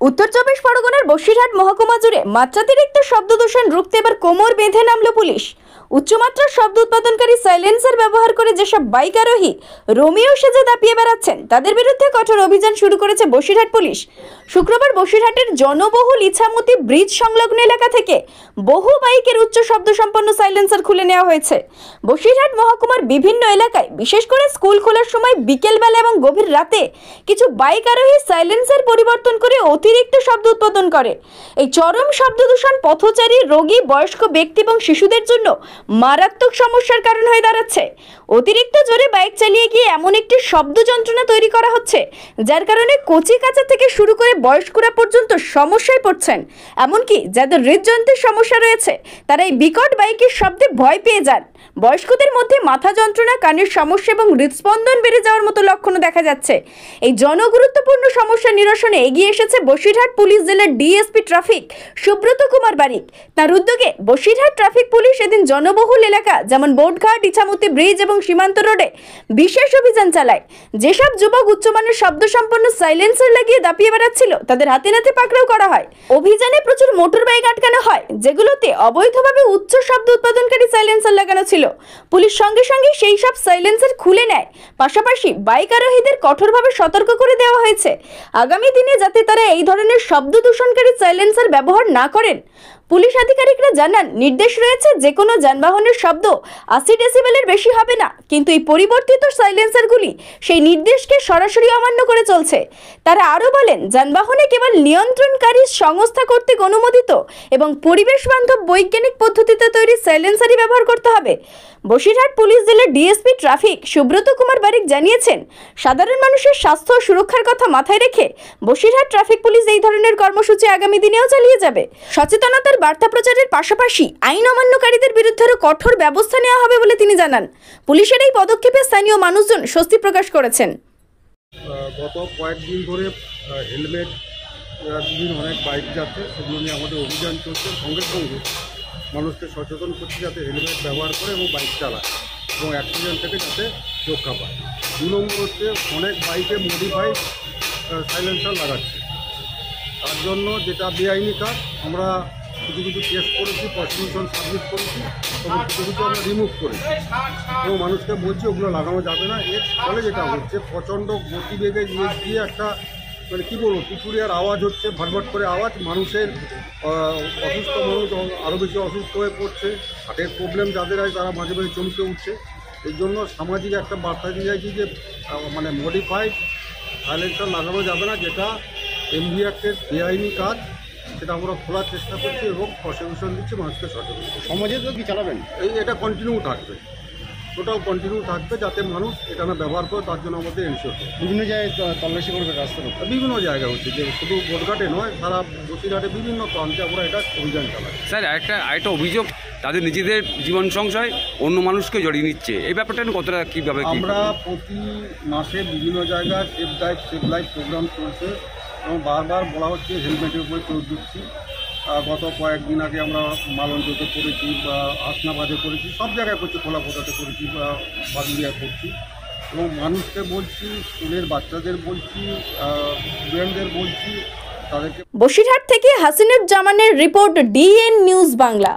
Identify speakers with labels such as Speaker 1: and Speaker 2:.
Speaker 1: উত্তর চব্বিশ পরগনার বসিরহাট মহকুমা জুড়ে মাত্রাতিরিক্ত শব্দ দূষণ রুখতে এবার কোমর বেঁধে নামল পুলিশ। উচ্চমাত্রার শব্দ উৎপাদনকারী সাইলেন্সার ব্যবহার করে যেসব বাইক আরোহী রোমিও সেজে দাপিয়ে বেড়াচ্ছেন তাদের বিরুদ্ধে কঠোর অভিযান শুরু করেছে বসিরহাট পুলিশ। শুক্রবার বসিরহাটের জনবহুল ইছামতি ব্রিজ সংলগ্ন এলাকা থেকে বহু বাইকের উচ্চ শব্দ সম্পন্ন সাইলেন্সার খুলে নেওয়া হয়েছে। বসিরহাট মহকুমার বিভিন্ন এলাকায় বিশেষ করে স্কুল খোলার সময় বিকেলবেলা এবং গভীর রাতে কিছু বাইক আরোহী সাইলেন্সার পরিবর্তন করে অতিরিক্ত শব্দ উৎপাদন করে। এই চরম শব্দ দূষণ পথচারী, রোগী, বয়স্ক ব্যক্তি এবং শিশুদের জন্য মারাত্মক সমস্যার কারণ হয়ে দাঁড়াচ্ছে। অতিরিক্ত জোরে বাইক চালিয়ে গিয়ে এমন একটি শব্দ যন্ত্রণা তৈরি করা হচ্ছে যার কারণে কচি কাঁচা থেকে শুরু করে বয়স্করা পর্যন্ত সমস্যায় পড়ছেন। এমনকি যাদের হৃদযন্ত্রের সমস্যা রয়েছে তারা এই বিকট বাইকের শব্দে ভয় পেয়ে যান। বয়স্কদের মধ্যে মাথা যন্ত্রণা, কানের সমস্যা এবং হৃদস্পন্দন বেড়ে যাওয়ার মতো লক্ষণও দেখা যাচ্ছে। এই জনগুরুত্বপূর্ণ সমস্যা নিরসনে এগিয়ে এসেছে বসিরহাট পুলিশ জেলার ডিএসপি ট্রাফিক সুব্রত কুমার বারিক। তার উদ্যোগে বসিরহাট ট্রাফিক পুলিশ এদিন জনবহুল এলাকা যেমন বোটঘাট, ইছামতি ব্রিজ এবং সীমান্ত রোডে বিশেষ অভিযান চালায়। যেসব যুবক উচ্চমানের শব্দ সম্পন্ন সাইলেন্সার লাগিয়ে দাপিয়ে বেড়াচ্ছিল তাদের হাতে নাতে পাকড়াও করা হয়। অভিযানে প্রচুর মোটর বাইক আটকানো হয় যেগুলোতে অবৈধভাবে উচ্চ শব্দ উৎপাদনকারী সাইলেন্সার লাগানো ছিল। পুলিশ সঙ্গে সঙ্গে সেই সব সাইলেন্সার খুলে নেয়। পাশাপাশি বাইক আরোহীদের কঠোরভাবে সতর্ক করে দেওয়া হয়েছে আগামী দিনে যাতে তারা এই ধরনের শব্দ দূষণকারী সাইলেন্সার ব্যবহার না করেন। পুলিশ আধিকারিকরা জানান, নির্দেশ রয়েছে যে কোনো যানবাহনের শব্দ 80 ডেসিবেলের বেশি হবে না, কিন্তু এই পরিবর্তিত সাইলেন্সারগুলি সেই নির্দেশকে সরাসরি অমান্য করে চলছে। তারা আরও বলেন, যানবাহনে কেবল নিয়ন্ত্রণকারী সংস্থা কর্তৃক অনুমোদিত এবং পরিবেশ বান্ধব বৈজ্ঞানিক পদ্ধতিতে তৈরি সাইলেন্সারই ব্যবহার করতে হবে। বসিরহাট পুলিশ জেলার ডিএসপি ট্রাফিক সুব্রত কুমার বারিক জানিয়েছেন, সাধারণ মানুষের স্বাস্থ্য ও সুরক্ষার কথা মাথায় রেখে বসিরহাট ট্রাফিক পুলিশ এই ধরনের কর্মসূচি আগামী দিনেও চালিয়ে যাবে। সচেতনতার বার্তা প্রচারের পাশাপাশি আইন অমান্যকারীদের বিরুদ্ধেও কঠোর ব্যবস্থা নেওয়া হবে বলে তিনি জানান। পুলিশের এই পদক্ষেপে স্থানীয় মানুষজন স্বস্তি প্রকাশ করেছেন।
Speaker 2: গত কয়েকদিন ধরে হেলমেট বিভিন্ন অনেক বাইক যাচ্ছে, সেগুলো নিয়ে আমাদের অভিযান চলছে। সঙ্গে সঙ্গে মানুষকে সচেতন করছে যাতে হেলমেট ব্যবহার করে এবং বাইক চালায় এবং অ্যাক্সিডেন্ট থেকে যাতে রক্ষা পায়। 2 নম্বর হচ্ছে অনেক বাইকে মডিফাইড সাইলেন্সার লাগাচ্ছে, তার জন্য যেটা বেআইনি কাজ। আমরা কিছু টেস্ট করেছি, প্রসিকিউশন সাবমিট করেছি এবং কিছু আমরা রিমুভ করেছি এবং মানুষকে বলছি ওগুলো লাগানো যাবে না। এর ফলে যেটা হচ্ছে প্রচণ্ড গতিবেগে গিয়ে একটা মানে কী বলবো, পিছুরিয়ার আওয়াজ হচ্ছে, ভটভট করে আওয়াজ। মানুষের অসুস্থ মানুষ আরও বেশি অসুস্থ হয়ে পড়ছে। হার্টের প্রবলেম যাদের হয় তারা মাঝে মাঝে চমকে উঠছে। এই জন্য সামাজিক একটা বার্তা দিয়ে যাচ্ছি যে মানে মডিফাইড সাইলেন্সার লাগানো যাবে না, যেটা এমভি অ্যাক্টের বেআইনি কাজ, সেটা আমরা খোলার চেষ্টা করছি এবং প্রসিকিউশন দিচ্ছি, মানুষকে সচেতন।
Speaker 3: সমাজে তো কি চালাবেন?
Speaker 2: এটা কন্টিনিউ থাকবে, টোটাল কন্টিনিউ থাকবে, যাতে মানুষ এটা না ব্যবহার করে তার জন্য আমাদের এনশিওর করবে।
Speaker 3: বিভিন্ন জায়গায় তল্লাশি করবে রাস্তার উপর,
Speaker 2: বিভিন্ন জায়গা হচ্ছে, যে শুধু বোটঘাটে নয়, সারা বসিরহাটে বিভিন্ন প্রান্তে আমরা এটা অভিযান চালাই।
Speaker 4: স্যার, আরেকটা অভিযোগ, তাদের নিজেদের জীবন সংশয় অন্য মানুষকে জড়িয়ে নিচ্ছে, এই ব্যাপারটা কতটা কীভাবে?
Speaker 2: আমরা প্রতি মাসে বিভিন্ন জায়গায় সেভ লাইফ প্রোগ্রাম চলছে এবং বারবার বলা হচ্ছে হেলমেটের উপরে জোর দিচ্ছি। গত কয়েকদিন আগে আমরা মালঞ্চতে করেছি বা হাসনাবাদে করেছি, সব জায়গায় করছি, খোলাপোতাতে করেছি বা বাদুলিয়ায় করছি এবং মানুষকে বলছি, স্কুলের বাচ্চাদের বলছি, স্টুডেন্টদের বলছি, তাদেরকে।
Speaker 1: বসিরহাট থেকে হাসিনুজ্জামানের রিপোর্ট, ডিএন নিউজ বাংলা।